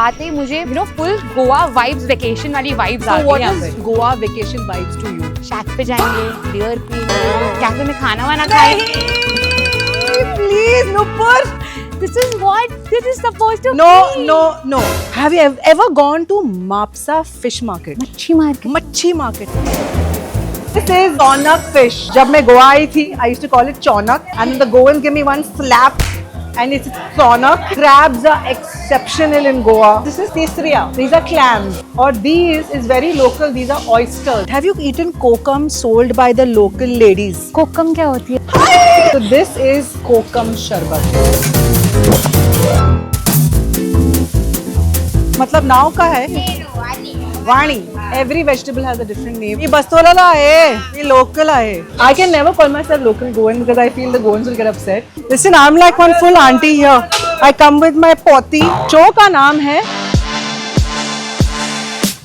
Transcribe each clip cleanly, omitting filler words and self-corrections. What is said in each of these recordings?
आते ही मुझे फुल गोवा वाइब्स, वेकेशन वाली वाइब्स आ गई यहाँ पे। Goa vacation vibes to you? Shack पे जाएंगे, बियर पिएंगे, कैफे में खाना वाना खाएंगे। Please Nupur, This is what this is supposed to be. No. Have you ever gone to Mapsa fish market? मच्छी मार्केट। मच्छी market. This is Chaunak fish. जब मैं गोवा आई थी, I used to call it Chaunak, and the Goans give me one slap, and it's Chaunak. Crabs are exceptional in Goa. This is Tisriya. These are clams. Or these is very local. These are oysters. Have you eaten kokum sold by the local ladies? कोकम क्या होती है? So this is kokum sharbat. मतलब नाव का है? वाणी. Every vegetable has a different name. ये बस्तोला है, ये local है. I can never call myself local Goan because I feel the Goans will get upset. Listen, I'm like one full auntie here. I come with my poti. Show का नाम है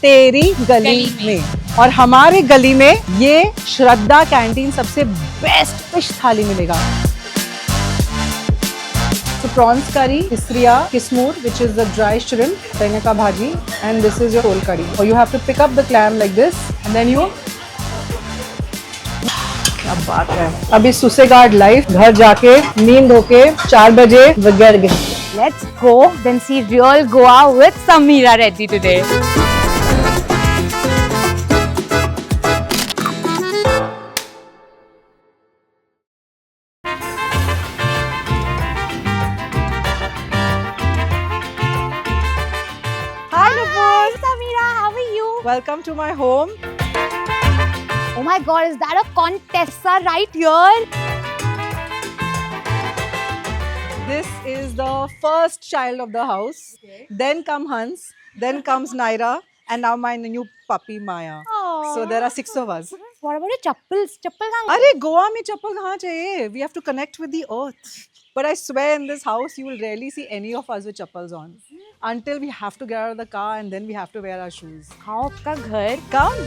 तेरी गली में, और हमारे गली में ये श्रद्धा कैंटीन सबसे बेस्ट फिश थाली मिलेगा. So prawns curry, tisriya, kismur, which is the dry shrimp, tenge ka bhaji, and this is your whole curry. Or you have to pick up the clam like this, and then you. क्या बात है. अभी सुसेगार्ड life, घर जाके नींद होके 4 बजे वगैर गए. Let's go then see real Goa with Sameera Reddy today. Welcome to my home. Oh my God, is that a Contessa right here? This is the first child of the house. Okay. Then come Hans. Then comes Naira. And now my new puppy Maya. Aww. So there are 6 of us. What about your chappals? Chappal कहाँ? अरे गोवा में चप्पल कहाँ चाहिए? We have to connect with the earth. But I swear in this house you will rarely see any of us with chappals on. Until we have to get out of the car and then we have to wear our shoes. खाओ आपका घर. Come.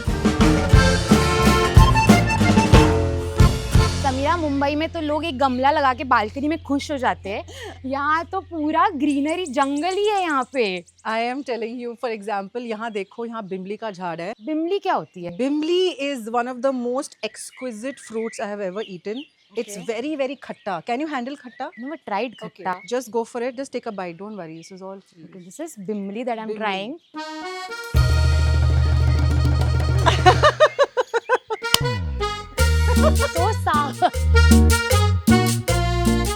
Samira, Mumbai में तो लोग एक गमला लगा के बालकनी में खुश हो जाते हैं. यहाँ तो पूरा ग्रीनरी, जंगल ही है यहाँ पे. I am telling you, for example, यहाँ देखो, यहाँ बिमली का झाड़ है. बिमली क्या होती है? Bimli is one of the most exquisite fruits I have ever eaten. Okay. It's very, very khatta. Can you handle khatta? Never tried khatta. Okay. Just go for it. Just take a bite. Don't worry. This is all free. Okay, this is Bimli that I'm trying. So sour.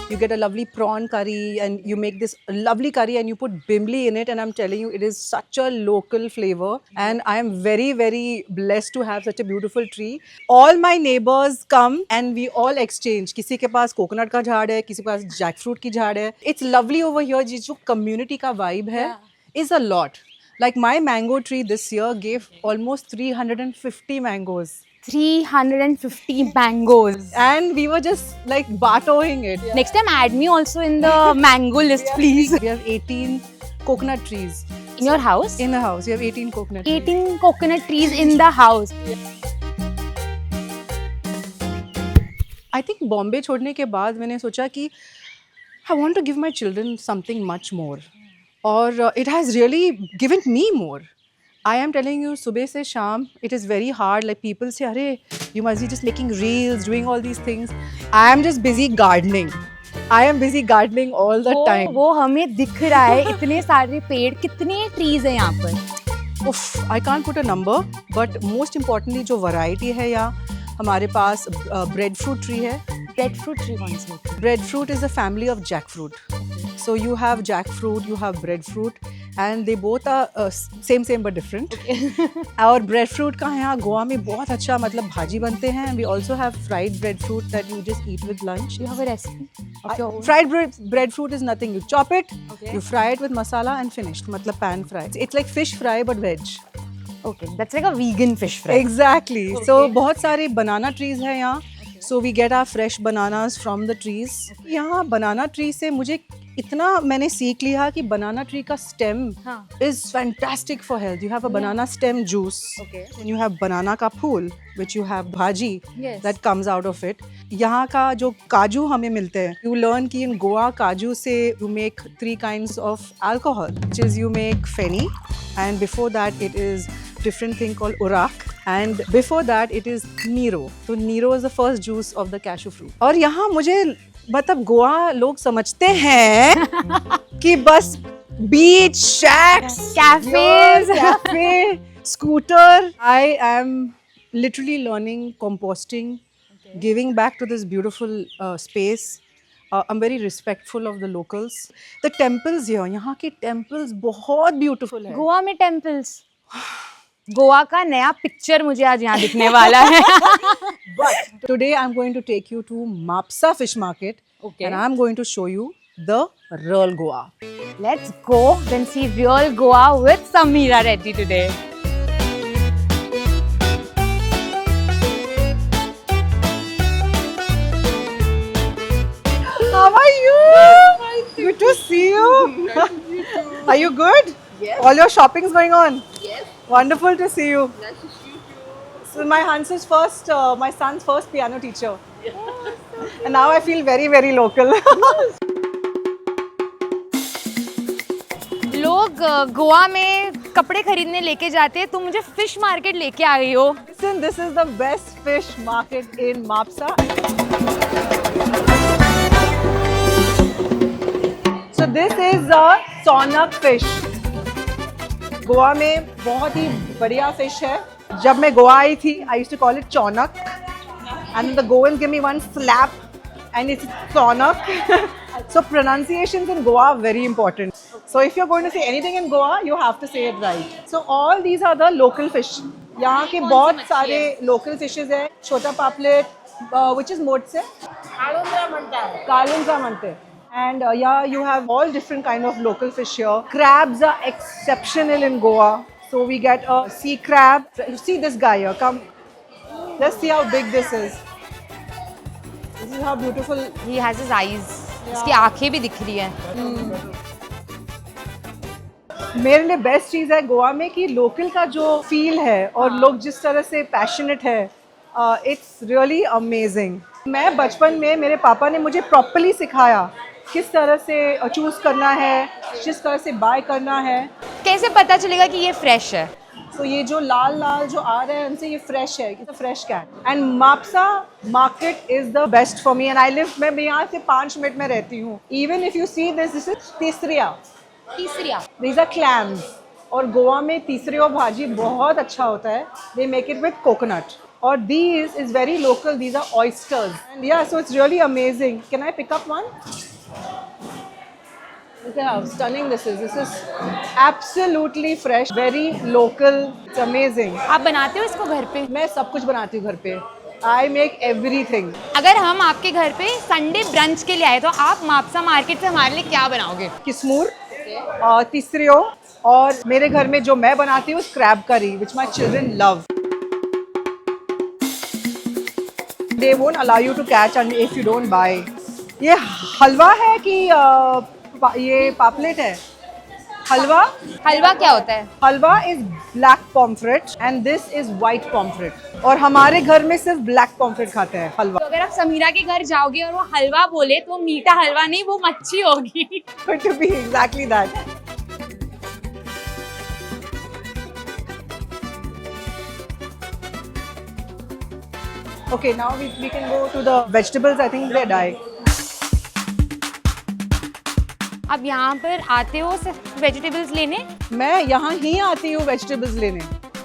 You get a lovely prawn curry and you make this lovely curry and you put bimli in it, and I'm telling you, it is such a local flavor, and I am very, very blessed to have such a beautiful tree. All my neighbors come and we all exchange. किसी के पास coconut का झाड़ है, किसी के पास jackfruit की झाड़ है. It's lovely over here. जो community का vibe है is a lot. Like my mango tree this year gave almost 350 mangoes. 350 mangoes. And we were just like bartering it. Yeah. Next time add me also in the mango list, please. We have 18 coconut trees. In your house? In the house, we have 18 coconut trees. 18 coconut trees in the house. I think Bombay छोड़ने के बाद मैंने सोचा कि I want to give my children something much more. और it has really given me more. I am telling you, सुबह से शाम, it is very hard. Like people say, अरे, you must be just making reels, doing all these things. I am just busy gardening. I am busy gardening all the time. वो हमें दिख रहा है, इतने सारे पेड़, कितने trees हैं यहाँ पर? Oof, I can't put a number, but most importantly जो variety है यहाँ, हमारे पास breadfruit tree है. Breadfruit tree कौन सी होती है? Breadfruit is a family of jackfruit. So you have jackfruit, you have breadfruit, and they both are same but different. Okay. और breadfruit का यहाँ गोवा में बहुत अच्छा मतलब भाजी बनते हैं. We also have fried breadfruit that you just eat with lunch. You have a recipe of your own? Fried breadfruit is nothing. You chop it, okay. You fry it with masala and finished. मतलब pan fry. It's like fish fry but veg. Okay, that's like a vegan fish fry. Exactly. Okay. So बहुत सारे banana trees हैं यहाँ. So we get our fresh bananas from the trees. यहाँ banana tree से मुझे इतना मैंने सीख लिया कि बनाना ट्री का स्टेम हाँ. is fantastic for health. You have a banana stem juice. Okay. And you have banana ka phool, which you have bhaji Yes. that comes out of it. यहाँ का जो काजू हमें मिलते हैं, you learn कि in Goa काजू से you make 3 kinds of alcohol, which is you make feni, and before that it is different thing called urak, and before that it is Nero. So Nero is the first juice of the cashew fruit. और यहाँ मुझे मतलब गोवा लोग समझते हैं कि बस बीच, shacks, Cafes. cafe, scooter. I am literally learning composting, giving back to this beautiful space. I'm very respectful of the locals. The temples here, यहाँ की temples बहुत beautiful है. गोवा में टेम्पल्स. गोवा का नया पिक्चर मुझे आज यहाँ दिखने वाला है. But today I'm going to take you to Mapsa Fish Market. Okay. And I'm going to show you the real Goa. Let's go then see real Goa with Sameera Reddy today. How are you? Good to see you. Are you good? Yes. All your shopping's going on? Yes. Wonderful to see you. Nice to see you too. So my son's first piano teacher. And now I feel very, very local. लोग गोवा में कपड़े खरीदने लेके जाते हैं, तुम मुझे fish market लेके आ गई हो. Listen, this is the best fish market in Mapsa. So this is a sonak fish. Goa में बहुत ही बढ़िया फिश है. जब मैं गोवा आई थी, I used to call it चौनक. And the Goans give me one slap and it's sonak. So pronunciations in Goa are very important. So if you're going to say anything in Goa, you have to say it right. So all these are the local fish. यहाँ के बहुत सारे local fishes हैं. छोटा पापलेट, which is मोट से कालुंद्रा मनते. And yeah, you have all different kind of local fish here. Crabs are exceptional in Goa. So we get a sea crab. You see this guy here, come. Let's see how big this is. This is how beautiful. He has his eyes. इसकी आंखें भी दिख रही हैं. मेरे लिए best चीज़ है गोवा में कि लोकल का जो फील है और लोग जिस तरह से पैशनेट है, इट्स रियली अमेजिंग. मैं बचपन में मेरे पापा ने मुझे प्रॉपर्ली सिखाया किस तरह से चूज़ करना है, किस तरह से बाय करना है. कैसे पता चलेगा कि ये फ्रेश है? तो ये जो लाल लाल जो आ रहे हैं उनसे ये फ्रेश है, it's a fresh catch. And Mapusa market is the best for me and I live. मैं यहाँ से 5 मिनट में रहती हूँ. Even if you see this is tisreo. These are clams. और गोवा में तीसरिया भाजी बहुत अच्छा होता है. They make it with coconut. और these is very local. These are oysters. And yeah, so it's really amazing. Can I pick up one? Look at how stunning this is. This is absolutely fresh, very local. It's amazing. आप बनाते हो इसको घर पे? मैं सब कुछ बनाती हूँ घर पे. I make everything. अगर हम आपके घर पे संडे ब्रंच के लिए आए तो आप मापसा मार्केट से हमारे लिए क्या बनाओगे? किस्मूर, तीसरियो, और मेरे घर में जो मैं बनाती हूँ क्रैब करी, which my children love. They won't allow you to catch and if you don't buy. ये हलवा है कि ये पापलेट है? हलवा क्या होता है? Halwa is black pomfret and this is white pomfret. और हमारे घर में सिर्फ ब्लैक पॉम्फ्रेट खाते हैं हलवा. तो अगर आप समीरा के घर जाओगे और वो हलवा बोले तो मीठा हलवा नहीं, वो मच्छी होगी. To be exactly that. Okay, now we can go to the vegetables. I think they're dying. आप यहाँ पर आते हो सिर्फ वेजिटेबल्स लेने? मैं यहाँ ही आती हूँ वेजिटेबल्स लेने.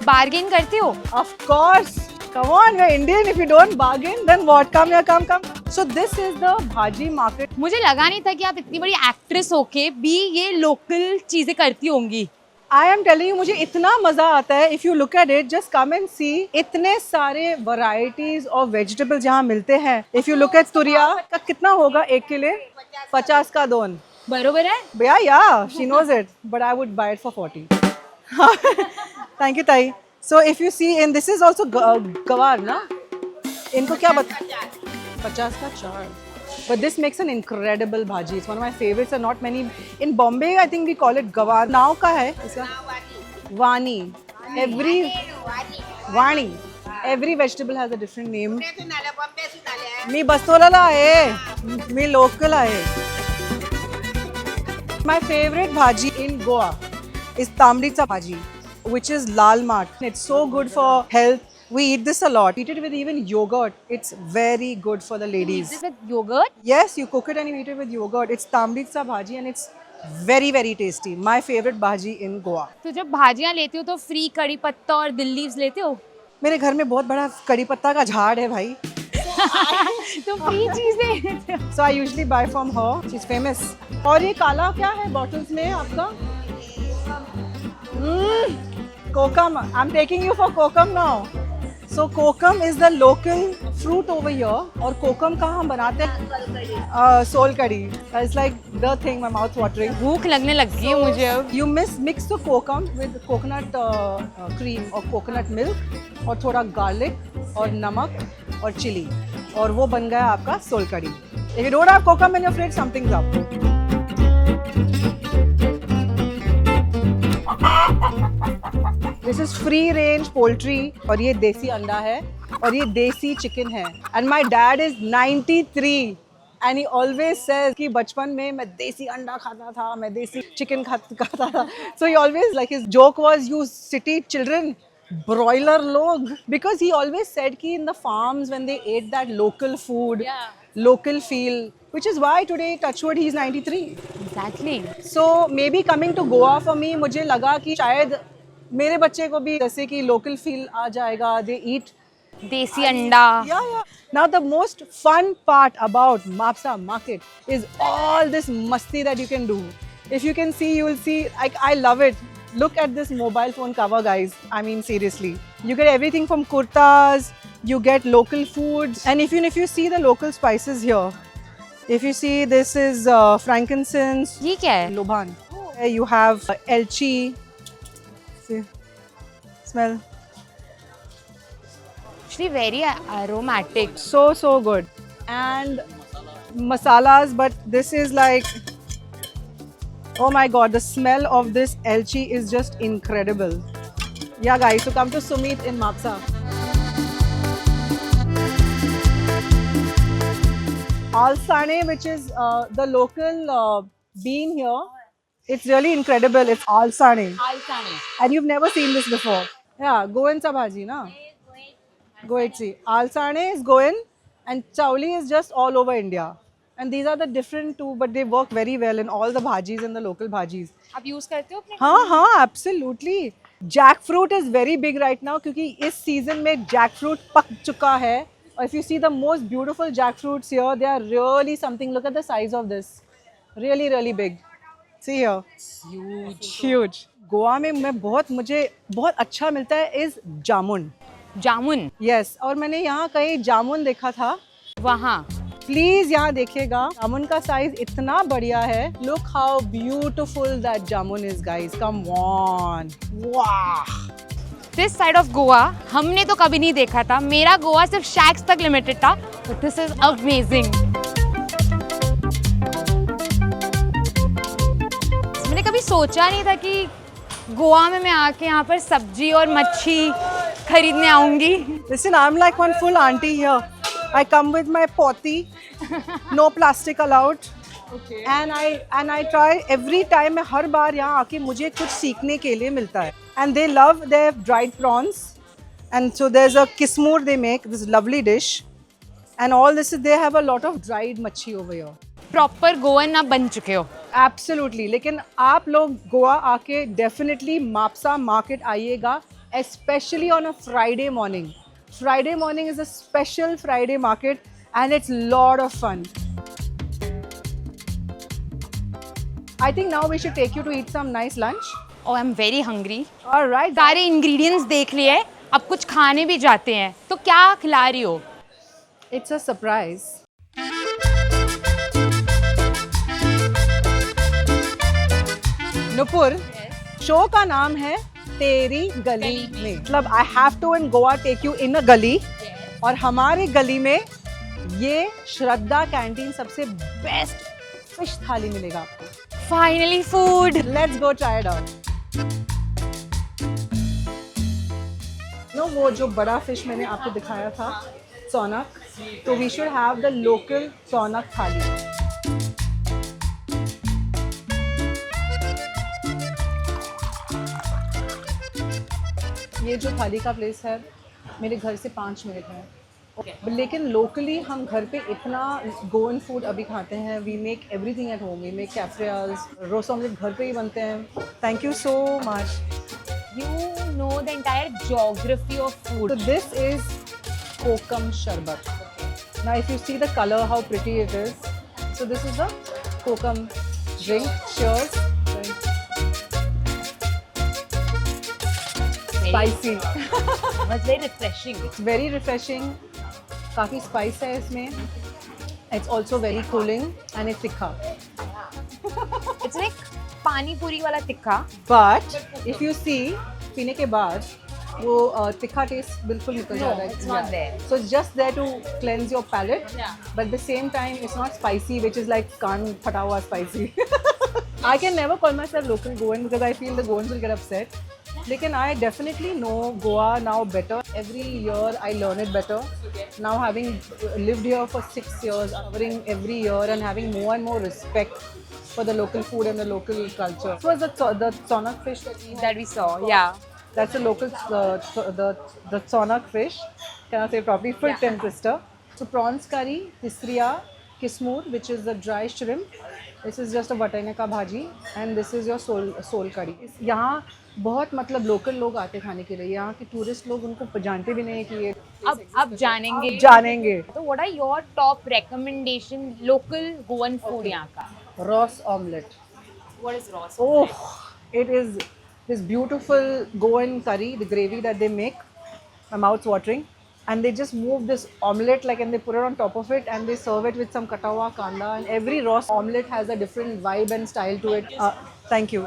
बार्गेन करते हो? Of course. Come on, we're Indian. If you don't bargain, then what? Come here, come. So this is the bhaji market. मुझे लगा नहीं था कि आप इतनी बड़ी एक्ट्रेस होके भी ये लोकल चीजें करती होंगी. I am telling you, मुझे इतना मजा आता है. If you look at it, just come and see. इतने सारे varieties of vegetables यहाँ मिलते हैं. If you look at तुरिया का कितना होगा एक किलो? 50 का दोन. बरोबर है? Yeah, she knows it. But I would buy it for 40. Thank you, Tai. So if you see, and this is also gawar, ना? इनको क्या बता? 50 का चार. But this makes an incredible bhaji. It's one of my favorites and not many. In Bombay, I think we call it gawar. Now ka hai? Iska? Vani. Every Vani. Every vegetable has a different name. Me Bastolala hai. Me local hai. My favorite bhaji in Goa is Tamritsa bhaji, which is lal mat. It's so good for health. We eat this a lot. Eat it with even yogurt. It's very good for the Is ladies. this with yogurt? Yes, you cook it and you eat it with yogurt. It's Tamritsa bhaji and it's very very tasty. My favorite bhaji in Goa. तो जब भाजियाँ लेती हो तो free कड़ी पत्ता और दिल leaves लेते हो? मेरे घर में बहुत बड़ा कड़ी पत्ता का झाड़ है भाई. तो फ्री चीजें लेते हो? So I usually buy from her. She's famous. और ये काला क्या है bottles में आपका? Kokum. I'm taking you for kokum now. So kokum is the local fruit over here. और kokum का हम बनाते हैं सोल कड़ी. It's like the thing. My mouth watering. भूख लगने लग गई है मुझे अब. You mix the kokum with coconut cream or coconut milk और थोड़ा garlic और नमक और chili और वो बन गया आपका सोल कड़ी. If you don't have kokum in your fridge, something's up. This is free range poultry और ये देसी अंडा है और ये देसी चिकन है. And my dad is 93 and he always says कि बचपन में मैं देसी अंडा खाता था, मैं देसी चिकन खाता था. So he always like his joke was you city children broiler log, because he always said कि in the farms when they ate that local food, local feel, which is why today touchwood he's 93. Exactly. So maybe coming to Goa for me, मुझे लगा कि शायद मेरे बच्चे को भी जैसे कि local feel आ जाएगा. They eat देसी अंडा. yeah. Now the most fun part about Mapsa market is all this masti that you can do. If you can see, you will see. I love it. Look at this mobile phone cover, guys. I mean, seriously. You get everything from kurtas. You get local foods, and if you see the local spices here, if you see this is frankincense, ये क्या है? Loban. You have elchi. See, smell. Actually very aromatic. So good. And masalas, but this is like, oh my god, the smell of this elchi is just incredible. Yeah guys, so come to Sumit in Mapsa. Alsane, which is the local bean here, it's really incredible. It's alsane. And you've never seen this before. Yeah, Goan sa bhaji, na? Goetzi. Alsane is Goan and Chauli is just all over India. And these are the different two, but they work very well in all the bhajis and the local bhajis. आप use करते हो अपने? हाँ, absolutely. Jackfruit is very big right now क्योंकि इस season में jackfruit पक चुका है. If you see the most beautiful jackfruits here, they are really something. Look at the size of this. Really, really big. See here. Huge. Goa में मुझे बहुत अच्छा मिलता है is जामुन. जामुन. Yes. और मैंने यहाँ कहीं जामुन देखा था. वहाँ. प्लीज यहाँ देखिएगा. जामुन का साइज इतना बढ़िया है. Look how beautiful that jamun is, guys. Come on. Wow. This side of Goa हमने तो कभी नहीं देखा था. मेरा गोवा सिर्फ शैक्स तक लिमिटेड था. But this is amazing. मैंने कभी सोचा नहीं था कि गोवा में मैं आके यहाँ पर सब्जी और मच्छी खरीदने आऊंगी. Listen, I'm like one full auntie here. I come with my potty, no plastic allowed. Okay. And I try every time. मैं हर बार यहाँ आके मुझे कुछ सीखने के लिए मिलता है. And they love their dried prawns. And so there's a kismur they make, this lovely dish. And all this is, they have a lot of dried मच्छी over here. प्रॉपर गोवन आप बन चुके हो. Absolutely. लेकिन आप लोग गोवा आके definitely मापसा market आइएगा, especially on a Friday morning. Friday morning is a special Friday market and it's lot of fun. I think now we should take you to eat some nice lunch. Oh, I'm very hungry. All right. सारे ingredients देख लिए, अब कुछ खाने भी जाते हैं. तो क्या खिला रही हो? It's a surprise. Nupur, show का नाम है तेरी गली में. मतलब I have to in Goa take you in a गली. और हमारे गली में ये श्रद्धा कैंटीन सबसे बेस्ट फिश थाली मिलेगा आपको। Finally food. Let's go try it out. No वो जो बड़ा फिश मैंने आपको दिखाया था सोनक, तो we should have the local Sonak thali. ये जो थाली का प्लेस है मेरे घर से 5 मिनट है, लेकिन लोकली हम घर पे इतना गोवन फूड अभी खाते हैं। We make everything at home, we make cafreals, roast omelette घर पे ही बनते हैं। Thank you so much. You know the entire geography of food. So this is kokum sharbat. Now if you see the color, how pretty it is. So this is the kokum drink. Cheers. Spicy. It's very refreshing. It's very refreshing. काफ़ी spice है इसमें. It's also very cooling and it's tikha. It's like पानी पूरी वाला तिक्का. But if you see, पीने के बाद वो तिखा टेस्ट बिल्कुल निकल No, जाता है. it's not there. So it's just there to cleanse your palate. Yeah. But at the same time, it's not spicy, which is like कान फटा हुआ spicy. I can never call myself local Goan because I feel the Goans will get upset. लेकिन I definitely know Goa now better. Every year I learn it better. Now having lived here for 6 years, covering every year and having more and more respect for the local food and the local culture. This was the sonak fish That we saw. Yeah. that's a local the sonak fish. Can I say it properly? Full Yeah. 10 twister. So prawns curry, tisriya, kismur, which is the dry shrimp. This is just a vatane ka bhaji and this is your soul curry. यहाँ बहुत मतलब local लोग आते खाने के लिए, यहाँ के टूरिस्ट लोग उनको जानते भी नहीं कि ये अब जानेंगे. तो what are your top recommendation local Goan food यहाँ का? Ross omelette. What is Ross? Oh, it is this beautiful Goan curry, the gravy that they make. My mouth's watering. And they just move this omelette like and they put it on top of it and they serve it with some katawa kanda and every Ross omelette has a different vibe and style to it. Thank you.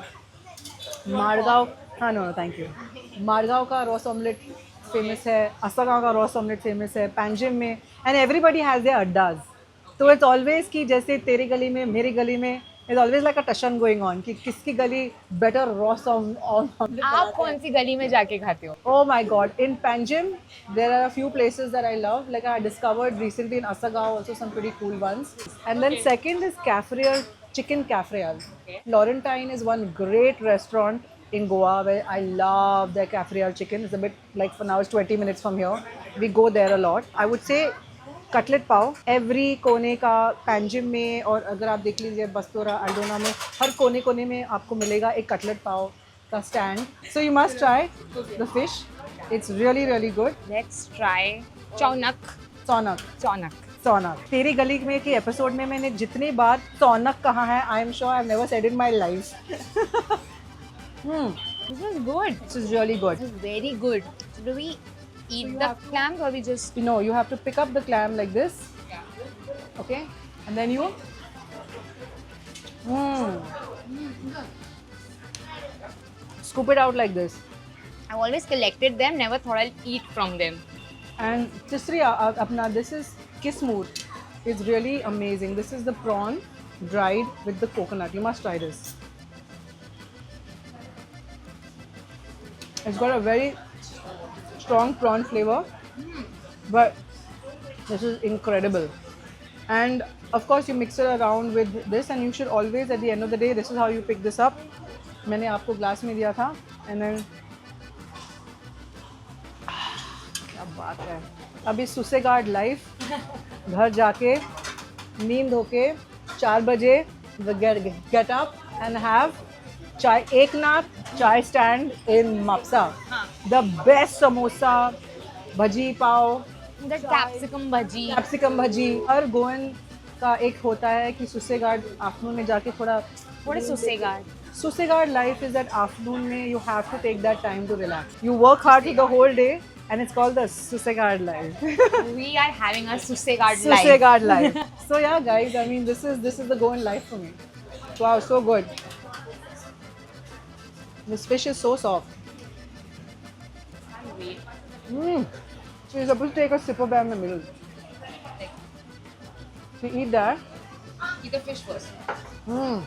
Margao, हाँ no thank you. Margao का Ross omelette famous है, असगांव का Ross omelette famous है, पैंजिम में, and everybody has their अड्डाज. तो it's always कि जैसे तेरी गली में मेरी गली में it's always like a Tashan going on कि किसकी गली better रॉस ऑमलेट. आप कौन सी गली में जाके खाते हो? Oh my god, in Panjim there are a few places that I love, like I discovered recently in Asagaon also some pretty cool ones. And then second is Cafrial, chicken Cafrial. Laurentine is one great restaurant in Goa where I love their Cafrial chicken. It's a bit like for now it's 20 minutes from here. We go there a lot. I would say cutlet pav every कोने का पैंजिम में, और अगर आप देख लीजिए बस्तोरा अल्डोना में हर कोने कोने में आपको मिलेगा एक कटलेट पाव का stand. So you must try the fish, it's really really good. Let's try chonak. सोनक. चौनक. सोनक. तेरी गली में के एपिसोड में मैंने जितनी बार सोनक कहा है, I am sure I have never said in my life. This was good. This is really good. This is very good. So do we eat the clams or we just? No, you have to pick up the clam like this. Okay, and then you scoop it out like this. I've always collected them, never thought I'll eat from them. And tisri apna, this is kismur. It's really amazing. This is the prawn dried with the coconut. You must try this. It's got a very strong prawn flavor, but this is incredible. And of course you mix it around with this, and you should always at the end of the day, this is how you pick this up. मैंने आपको glass में दिया था, and then क्या बात है. अभी सुसेगार्ड life घर जाके नींद होके 4 बजे get up and have chai eknath chai stand in Mapsa. The best samosa, bhaji pav, The capsicum bhaji. Capsicum bhaji. हर गोवन का एक होता है कि सुसेगार्ड आफ्टरनून में जाके थोड़ा. What is Susegard? Susegard life is that afternoon में you have to take that time to relax. You work hard through the whole day and it's called the Susegard life. We are having a Susegard life. Susegard life. So yeah guys, I mean this is the Goan life for me. Wow, so good. This fish is so soft. So you're supposed to take a sip of that in the middle. So eat that. Eat the fish first. Mm.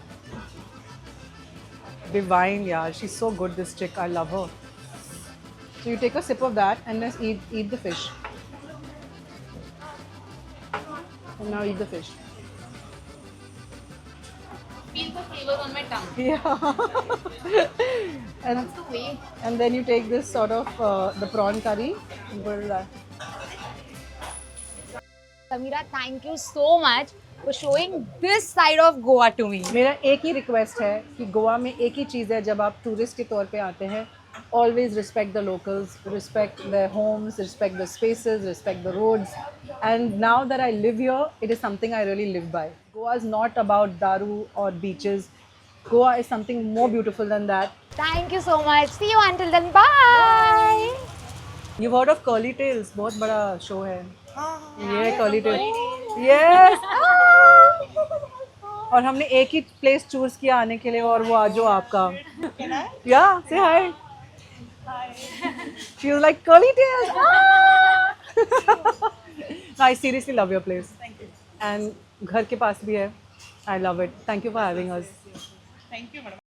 Divine, yeah. She's so good, this chick. I love her. So you take a sip of that and just eat the fish. And now eat the fish. Feel the flavors on my tongue. Yeah. and That's the way. and then you take this sort of the prawn curry and put it there. Samira, thank you so much for showing this side of Goa to me. मेरा एक ही request है कि गोवा में एक ही चीज़ है जब आप tourist के तौर पे आते हैं always respect the locals, respect their homes, respect the spaces, respect the roads. And now that I live here, it is something I really live by. Goa is not about daru or beaches. Goa is something more beautiful than that. Thank you so much. See you until then. Bye. You've heard of Curly Tales? बहुत बड़ा show है ये Curly Tales. Yes. और हमने एक ही place choose किया आने के लिए और वो आज जो आपका Yeah, say hi. She was like Curly Tales. No, I seriously love your place. Thank you. And घर के पास भी है. I love it. Thank you for having us. Thank you, madam.